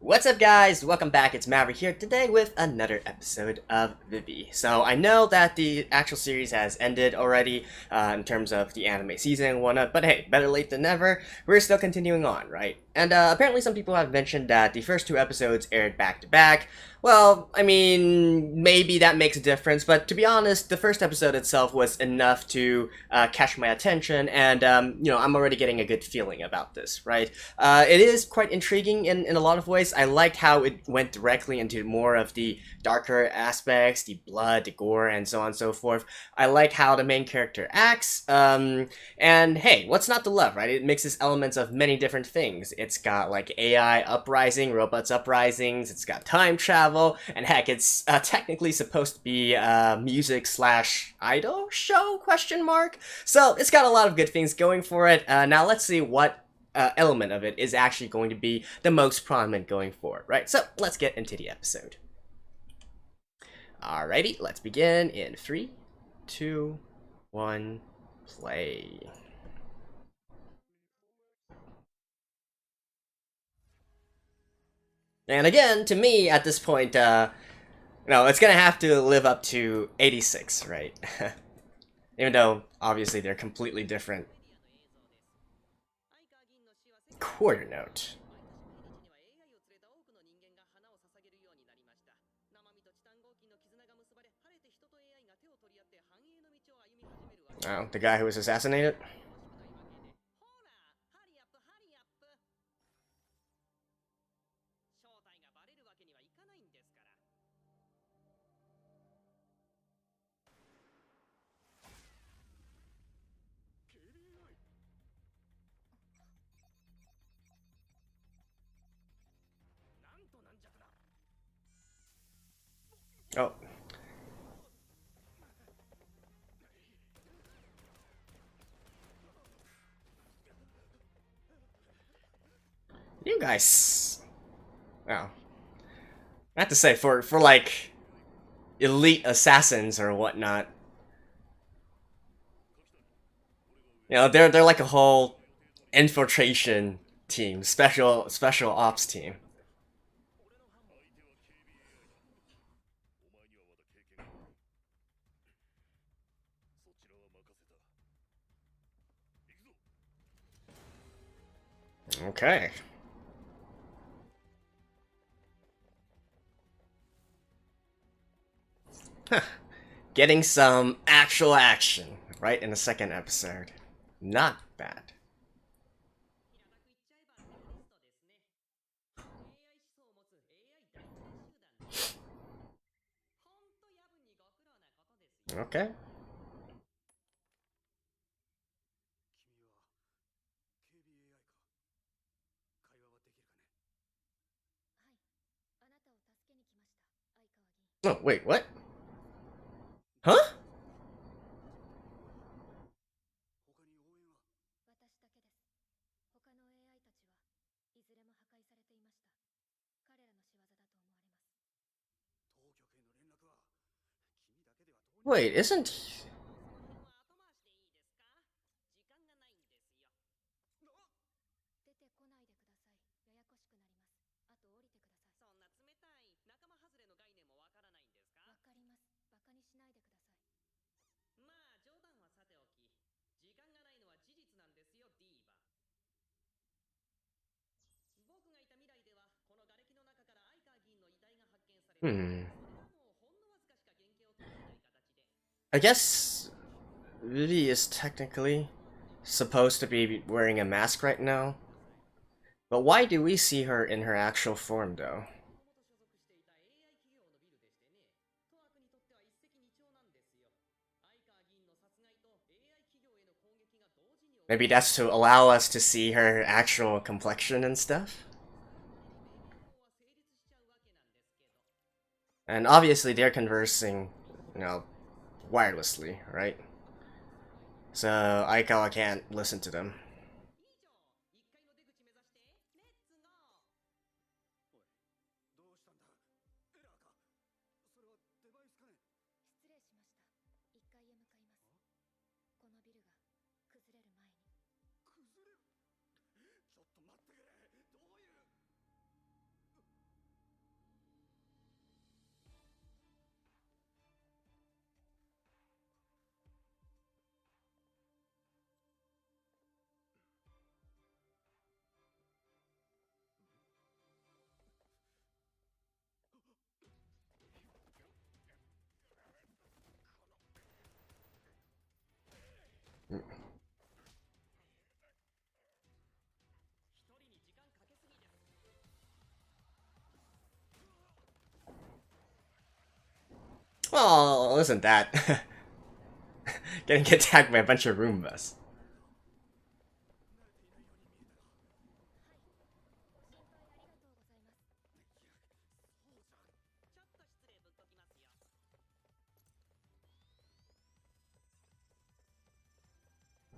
What's up, guys? Welcome back. It's Maverick here today with another episode of Vivy. So I know that the actual series has ended already in terms of the anime season and whatnot, but hey, better late than never. We're still continuing on, right? And apparently some people have mentioned that the first two episodes aired back to back. Well, I mean, maybe that makes a difference, but to be honest, the first episode itself was enough to catch my attention, and I'm already getting a good feeling about this, right? It is quite intriguing in a lot of ways. I liked how it went directly into more of the darker aspects, the blood, the gore, and so on and so forth. I like how the main character acts, and hey, what's not to love, right? It mixes elements of many different things. It's got like AI uprising, robots uprisings, it's got time travel, and heck, it's technically supposed to be a music slash idol show, question mark? So it's got a lot of good things going for it. Now let's see what element of it is actually going to be the most prominent going forward, right? So let's get into the episode. Alrighty, let's begin in 3, 2, 1, play. And again, to me, at this point, it's gonna have to live up to 86, right? Even though, obviously, they're completely different. Quarter note. Oh, the guy who was assassinated? Oh. You guys... Oh. I have to say, for like, elite assassins or whatnot, they're like a whole infiltration team, special ops team. Okay. Getting some actual action right in the second episode. Not bad. Okay. Oh, wait, what? Huh? Wait, isn't... Hmm. I guess Vivy is technically supposed to be wearing a mask right now. But why do we see her in her actual form, though? Maybe that's to allow us to see her actual complexion and stuff? And obviously they're conversing, you know, wirelessly, right? So Aikawa can't listen to them. Well, isn't that getting attacked by a bunch of Roombas?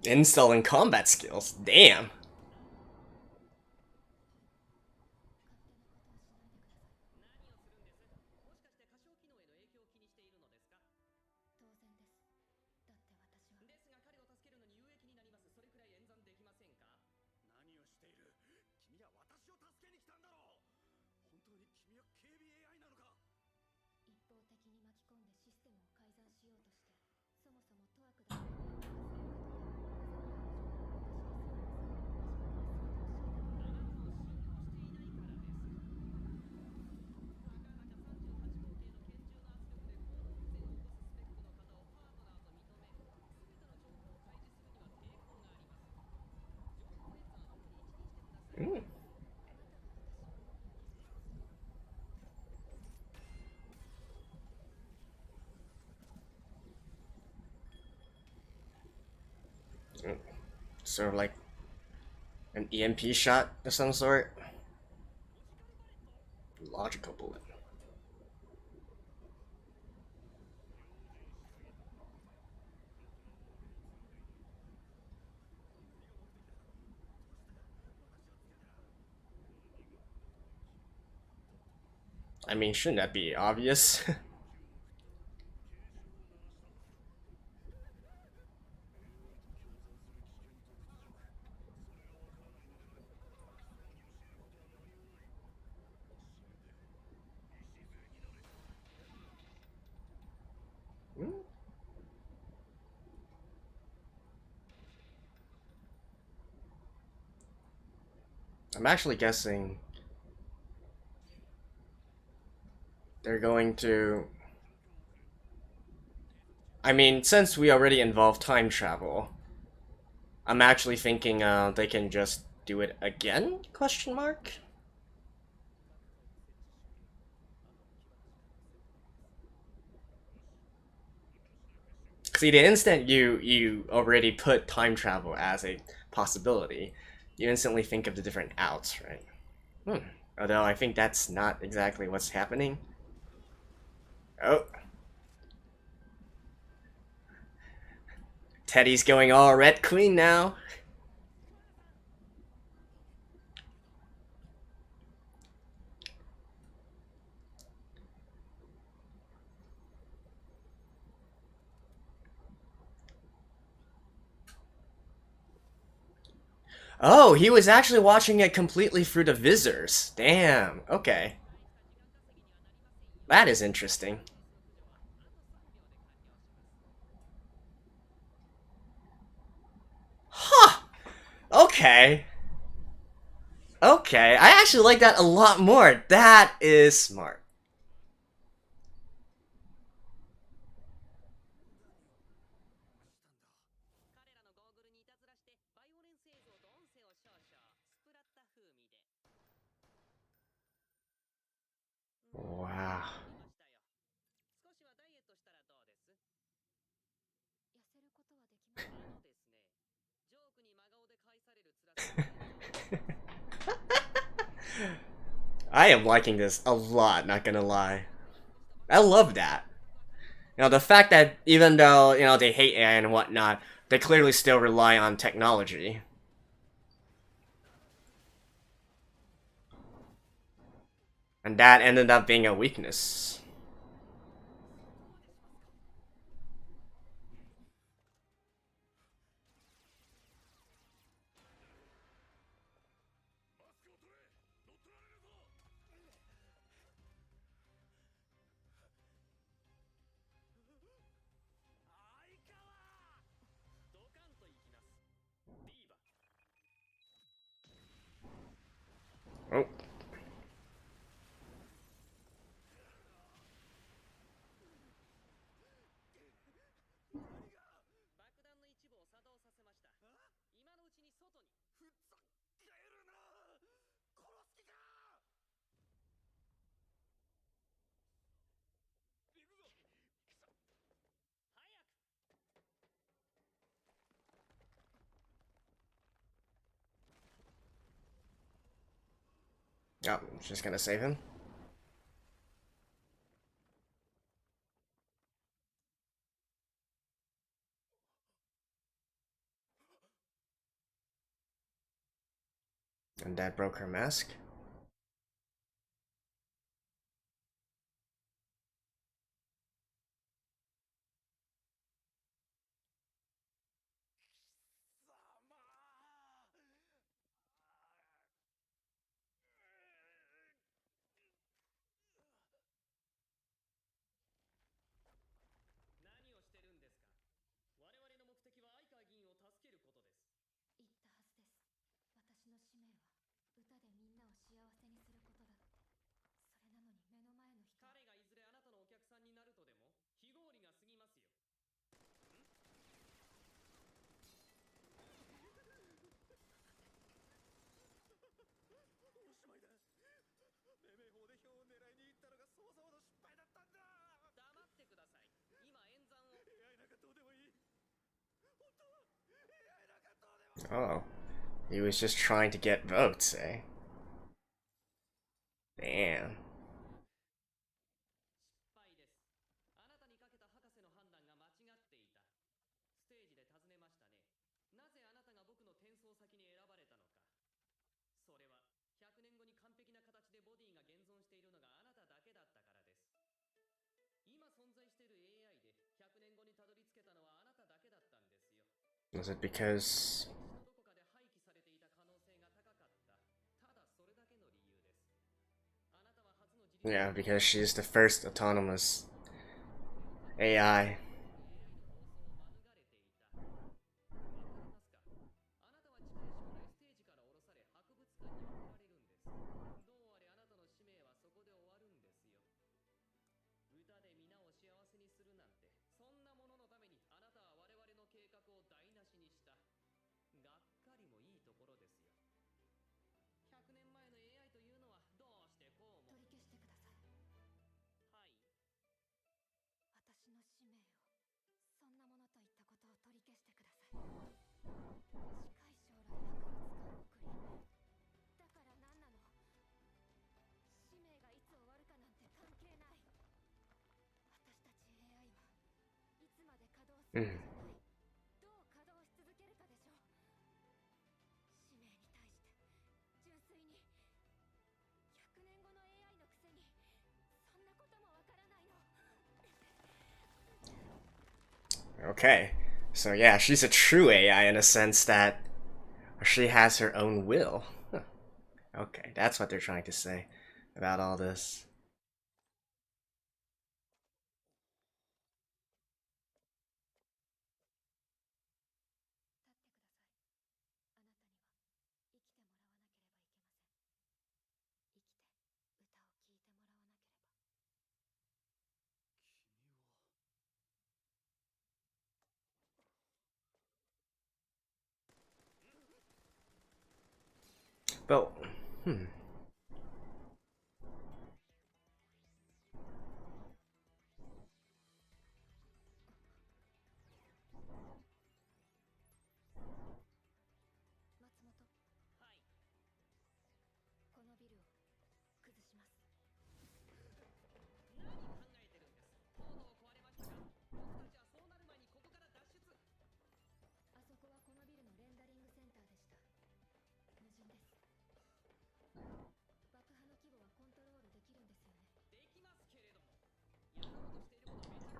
Installing combat skills. Damn. Mm. Sort of like an EMP shot of some sort. Logical bullet. I mean, shouldn't that be obvious? I'm actually guessing they're going to. I mean, since we already involved time travel, I'm actually thinking they can just do it again? Question mark. See, the instant you already put time travel as a possibility, you instantly think of the different outs, right? Hmm. Although I think that's not exactly what's happening. Oh, Teddy's going all Red Queen now. Oh, he was actually watching it completely through the visors. Damn. Okay. That is interesting. Huh. Okay. Okay. I actually like that a lot more. That is smart. Wow. I am liking this a lot, not gonna lie. I love that. The fact that even though, they hate AI and whatnot, they clearly still rely on technology. And that ended up being a weakness. Oh. Oh, just gonna save him. And that broke her mask. Oh, he was just trying to get votes, eh? Damn. Was it because... Yeah, because she's the first autonomous AI. Mm. Okay. So yeah, she's a true AI in a sense that she has her own will. Huh. Okay, that's what they're trying to say about all this. But, hmm.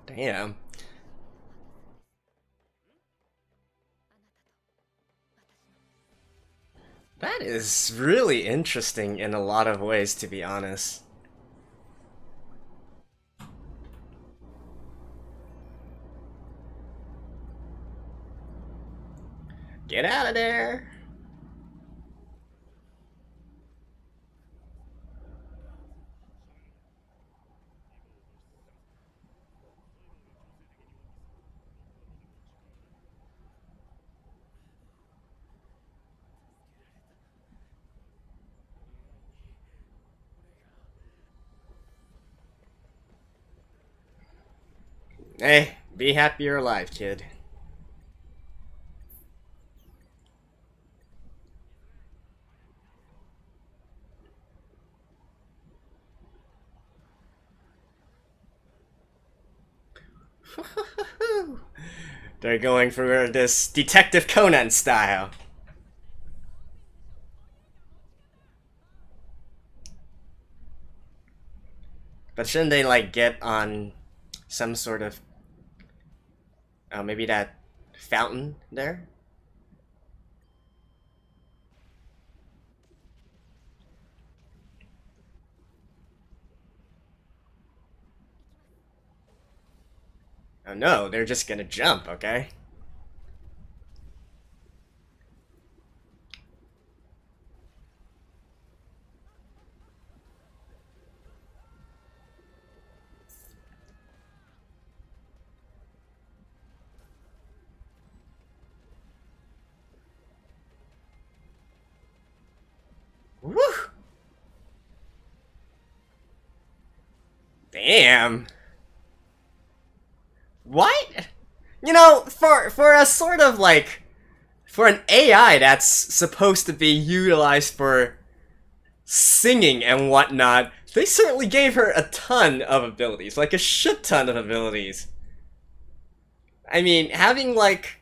Damn. That is really interesting in a lot of ways, to be honest. Get out of there! Hey, be happy you're alive, kid. They're going for this Detective Conan style. But shouldn't they like get on some sort of maybe that fountain there? Oh no, they're just gonna jump, okay? Woo! Damn. What? You know, for a sort of like for an AI that's supposed to be utilized for singing and whatnot, they certainly gave her a ton of abilities, like a shit ton of abilities. I mean, having like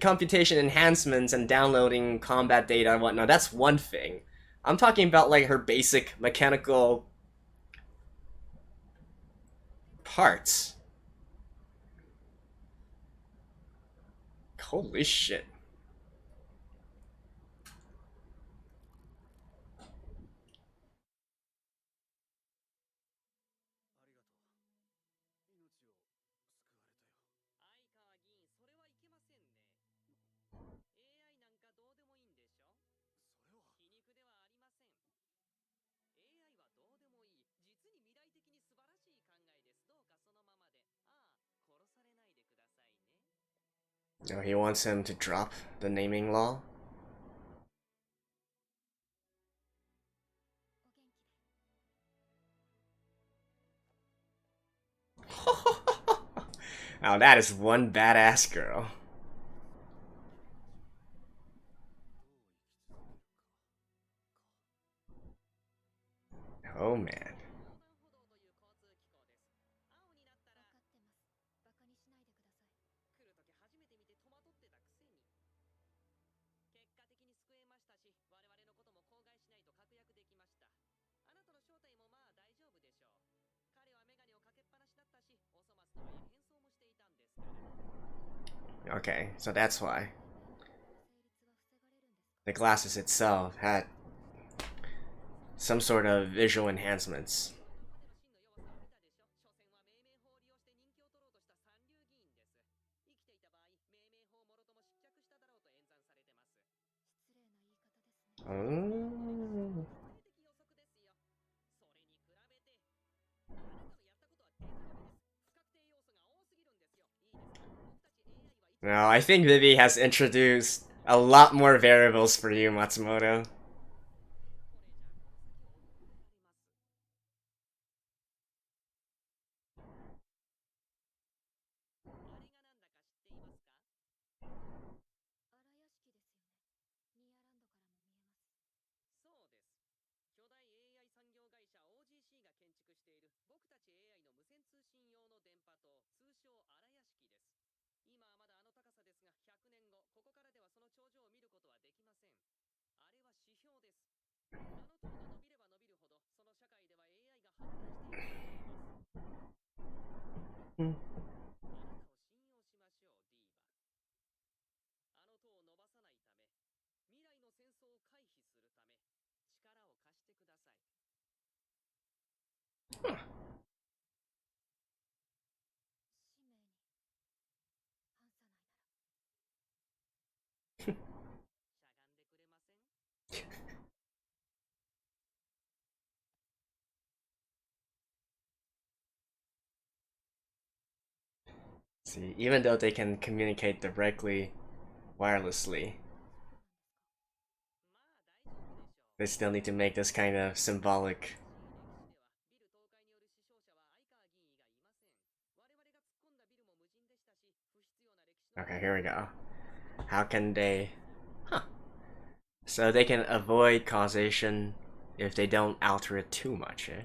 computation enhancements and downloading combat data and whatnot, that's one thing. I'm talking about like her basic mechanical parts. Holy shit. No, he wants him to drop the naming law. Now that is one badass girl. Oh man. Okay, so that's why. The glasses itself had some sort of visual enhancements. Oh. No, I think Vivy has introduced a lot more variables for you, Matsumoto. Hmm. See, even though they can communicate directly wirelessly, they still need to make this kind of symbolic. Okay, here we go. How can they. Huh. So they can avoid causation if they don't alter it too much, eh?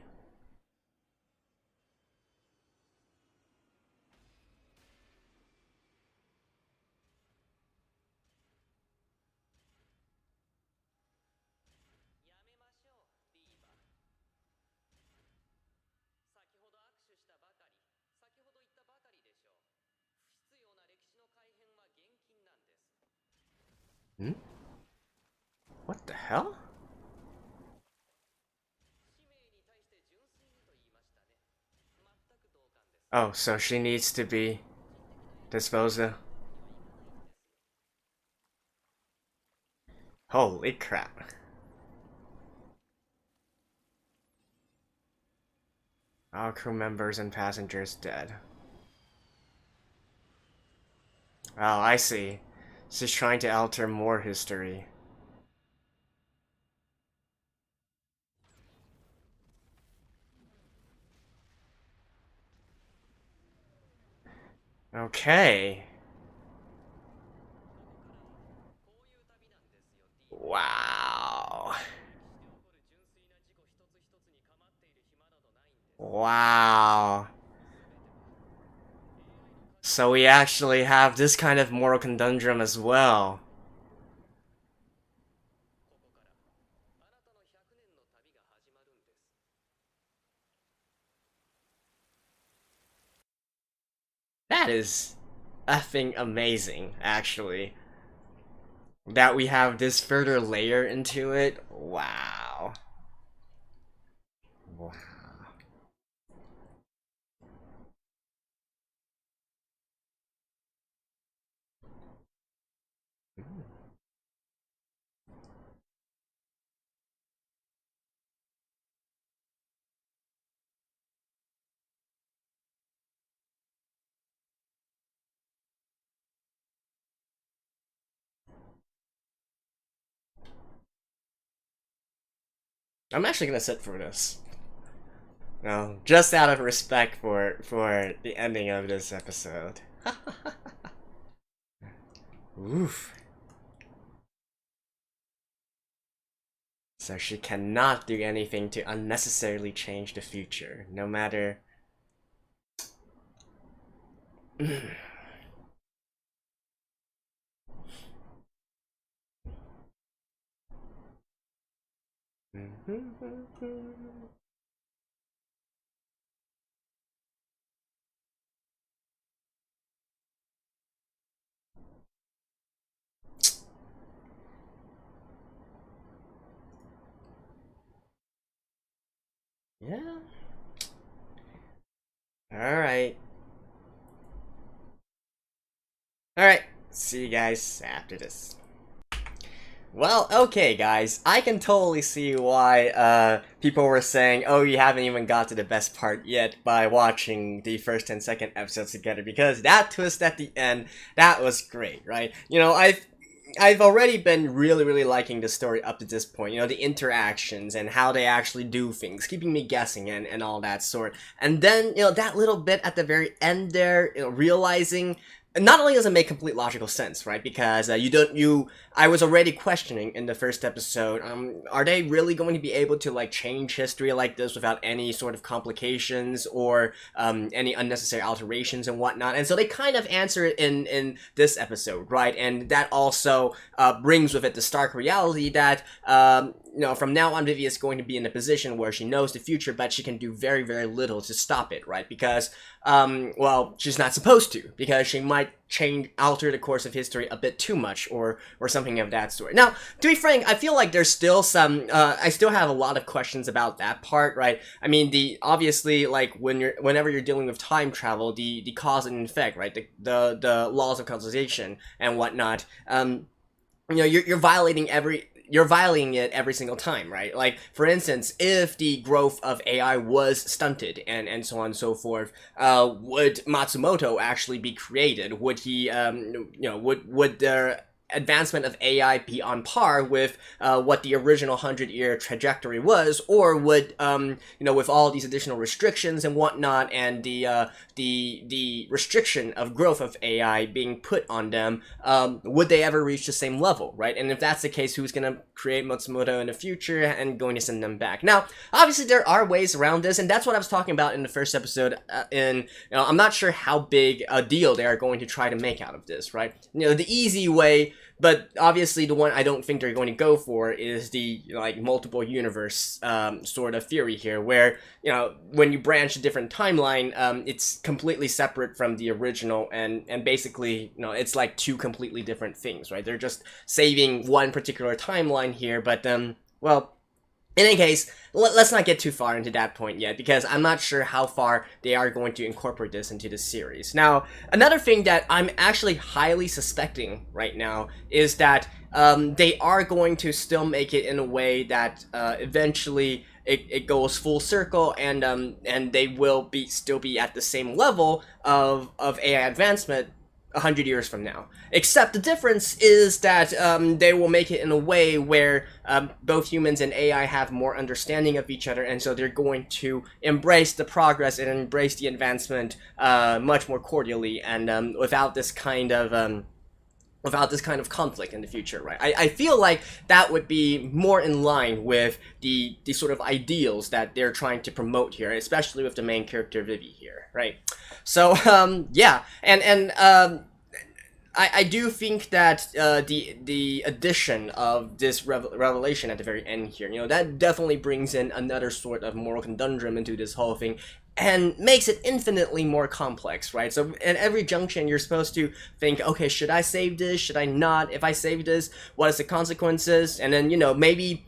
Hmm? What the hell? Oh, so she needs to be disposed of. Holy crap. All crew members and passengers dead. Oh, I see. She's trying to alter more history. Okay. Wow. Wow. So we actually have this kind of moral conundrum as well. That is effing amazing, actually. That we have this further layer into it. Wow. Wow. I'm actually gonna sit for this. No, just out of respect for the ending of this episode. Oof. So she cannot do anything to unnecessarily change the future, no matter. Yeah. Alright. Alright. See you guys after this. Well, okay, guys. I can totally see why people were saying, "Oh, you haven't even got to the best part yet" by watching the first and second episodes together, because that twist at the end, that was great, right? You know, I've already been really liking the story up to this point. You know, the interactions and how they actually do things, keeping me guessing and all that sort. And then, you know, that little bit at the very end there, you know, realizing. Not only does it make complete logical sense, right? Because I was already questioning in the first episode, are they really going to be able to like change history like this without any sort of complications or any unnecessary alterations and whatnot? And so they kind of answer it in this episode, right? And that also brings with it the stark reality that you know, from now on, Vivy is going to be in a position where she knows the future, but she can do very little to stop it, right? Because, well, she's not supposed to, because she might alter the course of history a bit too much, or something of that sort. Now, to be frank, I feel like there's still some, I still have a lot of questions about that part, right? I mean, obviously, like, whenever you're dealing with time travel, the cause and effect, right? The laws of causation and whatnot, you know, you're violating it every single time, right? Like, for instance, if the growth of AI was stunted and so on and so forth, would Matsumoto actually be created? Would he, you know, would the advancement of AI be on par with what the original 100-year trajectory was, or would you know, with all these additional restrictions and whatnot, and the restriction of growth of AI being put on them, would they ever reach the same level, right? And if that's the case, who's gonna create Matsumoto in the future and going to send them back? Now, obviously, there are ways around this, and that's what I was talking about in the first episode. You know, I'm not sure how big a deal they are going to try to make out of this, right? You know, the easy way but obviously the one I don't think they're going to go for is the like multiple universe sort of theory here, where when you branch a different timeline, it's completely separate from the original, and basically it's like two completely different things, right? They're just saving one particular timeline here, but well, in any case, let's not get too far into that point yet, because I'm not sure how far they are going to incorporate this into the series. Now, another thing that I'm actually highly suspecting right now is that they are going to still make it in a way that eventually it goes full circle, and they will still be at the same level of AI advancement 100 years from now. Except the difference is that they will make it in a way where both humans and AI have more understanding of each other, and so they're going to embrace the progress and embrace the advancement much more cordially, and without this kind of conflict in the future, right? I feel like that would be more in line with the sort of ideals that they're trying to promote here, especially with the main character Vivy here, right? So yeah, and I do think that the addition of this revelation at the very end here, that definitely brings in another sort of moral conundrum into this whole thing, and makes it infinitely more complex, right? So at every junction, you're supposed to think, okay, should I save this? Should I not? If I save this, what is the consequences? And then, maybe,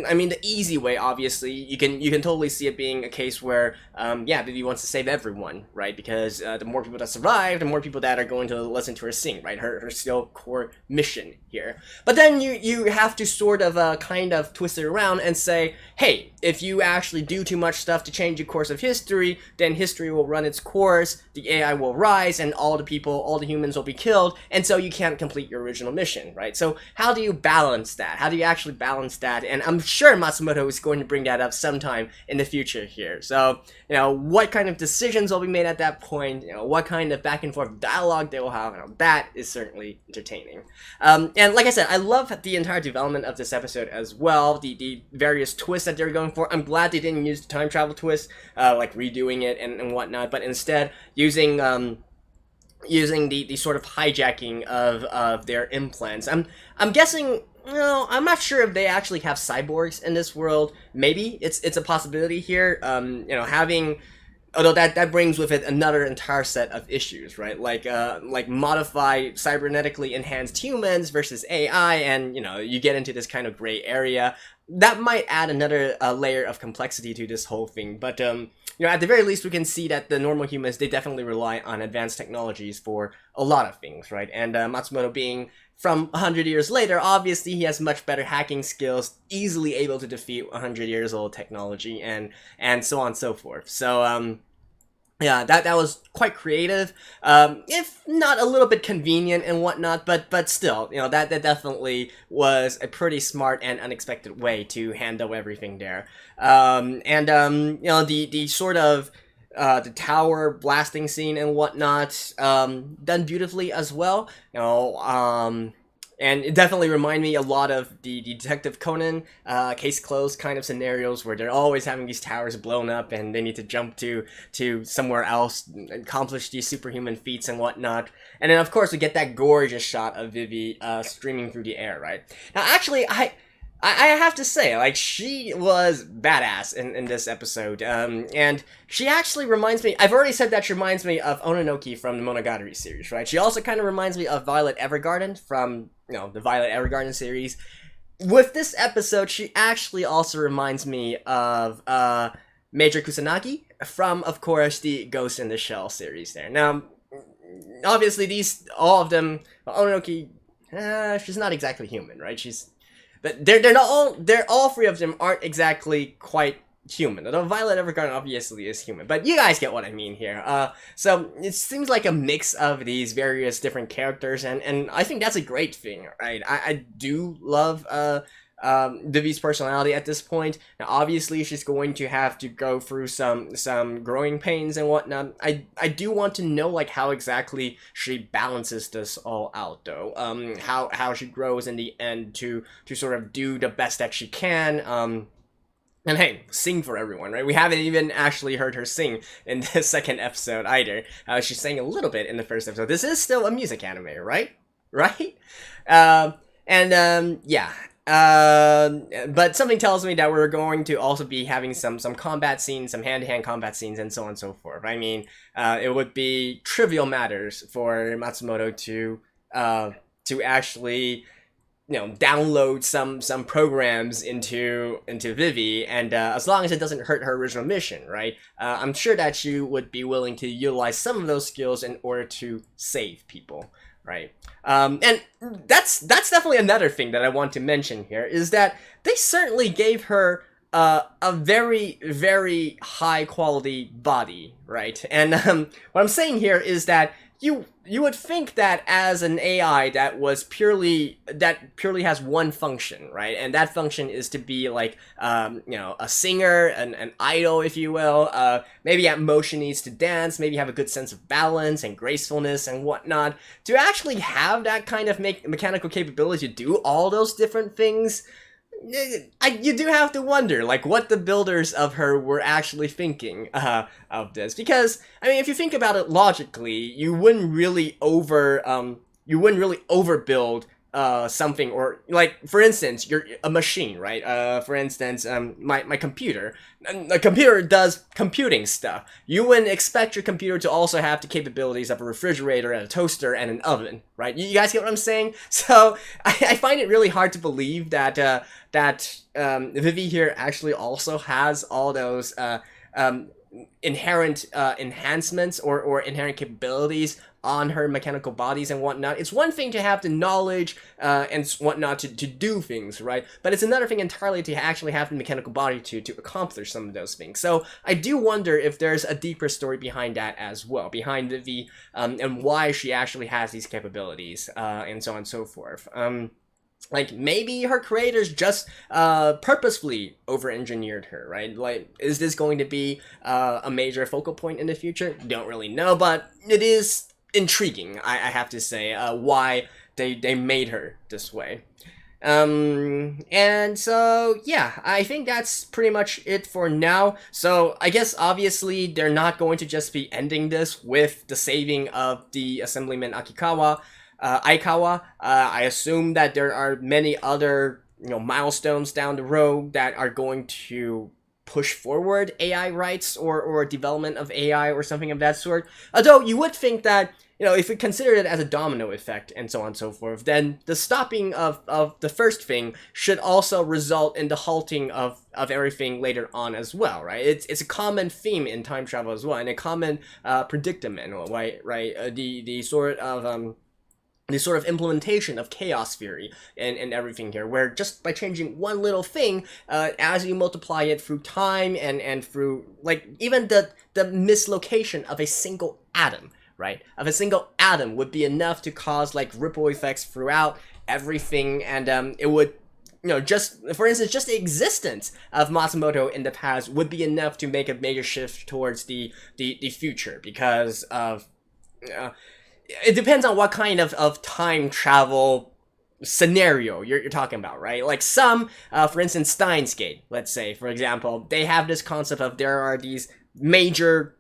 I mean, the easy way, obviously, you can totally see it being a case where, yeah, Vivy wants to save everyone, right? Because the more people that survive, the more people that are going to listen to her sing, right? Her still core mission here. But then you have to sort of kind of twist it around and say, hey, if you actually do too much stuff to change the course of history, then history will run its course, the AI will rise, and all the humans will be killed, and so you can't complete your original mission, right? So how do you balance that? How do you actually balance that? And I'm sure Matsumoto is going to bring that up sometime in the future here. So, what kind of decisions will be made at that point, what kind of back and forth dialogue they will have, that is certainly entertaining. And like I said, I love the entire development of this episode as well, the various twists that they're going for. I'm glad they didn't use the time travel twist, like redoing it and whatnot, but instead using the sort of hijacking of their implants. I'm guessing, I'm not sure if they actually have cyborgs in this world. Maybe it's a possibility here. Having, although that brings with it another entire set of issues, right? Like modify cybernetically enhanced humans versus AI, and you get into this kind of gray area. That might add another layer of complexity to this whole thing, but at the very least, we can see that the normal humans, they definitely rely on advanced technologies for a lot of things, right? And Matsumoto being from 100 years later, obviously he has much better hacking skills, easily able to defeat 100 years old technology, and so on and so forth. So, yeah, that was quite creative, if not a little bit convenient and whatnot, but still, that definitely was a pretty smart and unexpected way to handle everything there. The sort of the tower blasting scene and whatnot, done beautifully as well. And it definitely reminded me a lot of the Detective Conan case closed kind of scenarios, where they're always having these towers blown up and they need to jump to somewhere else, accomplish these superhuman feats and whatnot. And then of course we get that gorgeous shot of Vivy streaming through the air, right? Now actually I have to say, like, she was badass in this episode, and she actually reminds me, I've already said that she reminds me of Ononoki from the Monogatari series, right? She also kind of reminds me of Violet Evergarden from, the Violet Evergarden series. With this episode, she actually also reminds me of Major Kusanagi from, of course, the Ghost in the Shell series there. Now, obviously all of them, Ononoki, she's not exactly human, right? But they're all three of them aren't exactly quite human. Although Violet Evergarden obviously is human, but you guys get what I mean here. So it seems like a mix of these various different characters, and I think that's a great thing, right? I do love Vivy's personality at this point. Now, obviously, she's going to have to go through some growing pains and whatnot. I do want to know, like, how exactly she balances this all out, though. How she grows in the end to sort of do the best that she can. And hey, sing for everyone, right? We haven't even actually heard her sing in the second episode either. She sang a little bit in the first episode. This is still a music anime, right? right? Yeah. But something tells me that we're going to also be having some combat scenes, some hand-to-hand combat scenes, and so on and so forth. I mean, it would be trivial matters for Matsumoto to actually download some programs into Vivy, and as long as it doesn't hurt her original mission, right? I'm sure that she would be willing to utilize some of those skills in order to save people, right? And that's definitely another thing that I want to mention here, is that they certainly gave her a very, very high quality body, right? And what I'm saying here is that you would think that as an AI that purely has one function, right? And that function is to be like a singer, an idol, if you will. Maybe at motion needs to dance, maybe have a good sense of balance and gracefulness and whatnot. To actually have that kind of mechanical capability to do all those different things, you do have to wonder, like, what the builders of her were actually thinking of this. Because, I mean, if you think about it logically, you wouldn't really overbuild something, or, like, for instance, you're a machine, right? For instance, my computer. A computer does computing stuff. You wouldn't expect your computer to also have the capabilities of a refrigerator and a toaster and an oven, right? You guys get what I'm saying? So I find it really hard to believe that Vivy here actually also has all those inherent enhancements or inherent capabilities on her mechanical bodies and whatnot. It's one thing to have the knowledge and whatnot to do things, right? But it's another thing entirely to actually have the mechanical body to accomplish some of those things. So I do wonder if there's a deeper story behind that as well, behind Vivy, and why she actually has these capabilities, and so on and so forth. Like, maybe her creators just purposefully over-engineered her, right? Like, is this going to be a major focal point in the future? Don't really know, but it is intriguing, I have to say, why they made her this way. And so, yeah, I think that's pretty much it for now. So, I guess, obviously, they're not going to just be ending this with the saving of the Assemblyman Aikawa. I assume that there are many other, milestones down the road that are going to push forward AI rights or development of AI or something of that sort. Although you would think that, if we consider it as a domino effect and so on and so forth, then the stopping of the first thing should also result in the halting of everything later on as well, right? It's a common theme in time travel as well, and a common predicament, right? The sort of implementation of chaos theory and everything here, where just by changing one little thing, as you multiply it through time and through, like, even the mislocation of a single atom, right? Of a single atom would be enough to cause, like, ripple effects throughout everything, and it would, just, for instance, just the existence of Matsumoto in the past would be enough to make a major shift towards the future, because of... it depends on what kind of time travel scenario you're talking about, right? Like some, for instance, Steins Gate, let's say, for example, they have this concept of there are these major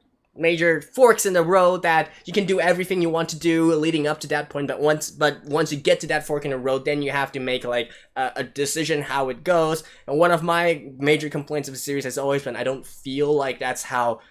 forks in the road that you can do everything you want to do leading up to that point, but once you get to that fork in the road, then you have to make, like, a decision how it goes. And one of my major complaints of the series has always been, I don't feel like that's how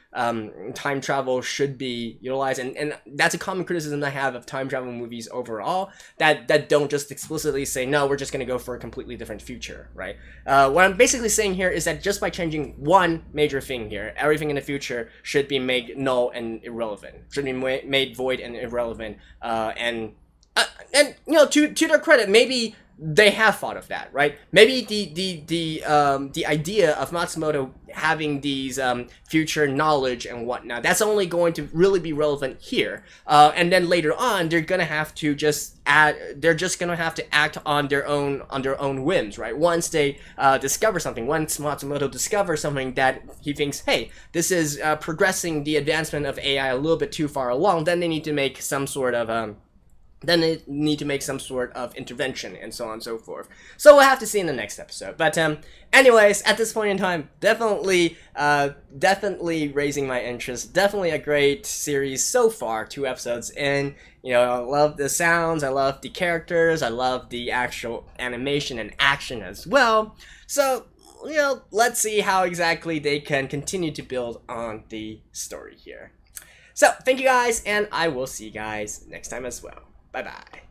time travel should be utilized, and that's a common criticism I have of time travel movies overall, that don't just explicitly say, no, we're just going to go for a completely different future, right? What I'm basically saying here is that just by changing one major thing here, everything in the future should be made null and irrelevant, should be made void and irrelevant, and to their credit, maybe they have thought of that, right? Maybe the idea of Matsumoto having these future knowledge and whatnot, that's only going to really be relevant here, and then later on they're gonna have to they're just gonna have to act on their own whims, right? Once they discover something, once Matsumoto discovers something that he thinks, hey, this is progressing the advancement of AI a little bit too far along, then they need to make some sort of then they need to make some sort of intervention and so on and so forth. So we'll have to see in the next episode. But anyways, at this point in time, definitely raising my interest. Definitely a great series so far. 2 episodes in. You know, I love the sounds. I love the characters. I love the actual animation and action as well. So, you know, let's see how exactly they can continue to build on the story here. So, thank you guys, and I will see you guys next time as well. Bye-bye.